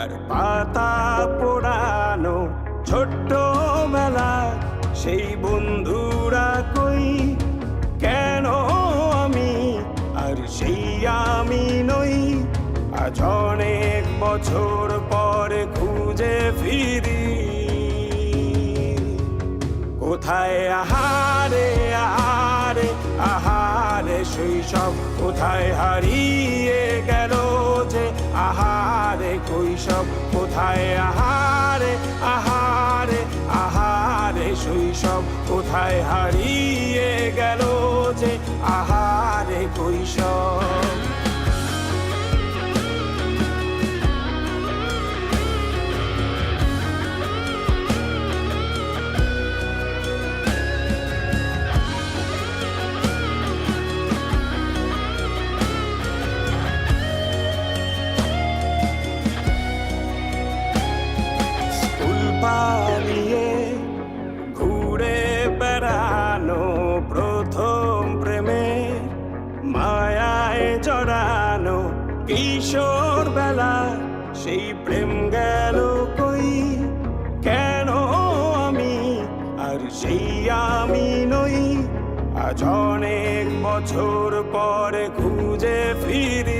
আর পাতা পোড়ানো ছোট্ট বেলা সেই বন্ধুরা কই, কেন আমি আর সেই আমি নই। আজ অনেক বছর পরে খুঁজে ফিরি, কোথায় আহারে আহারে আহারে শৈশব, কোথায় হারিয়ে গেল যে আহারে কৈশব। কোথায় আহারে আহারে আহারে শৈশব, কোথায় হারিয়ে গেল যে আহারে কৈশব। পালিয়ে ঘুরে বেড়ানো প্রথম প্রেমে, মায়ায় জড়ানো কিশোর বেলা সেই প্রেম গেল কই, কেন আমি আর সেই আমি নই। আজ অনেক বছর পরে খুঁজে ফিরি,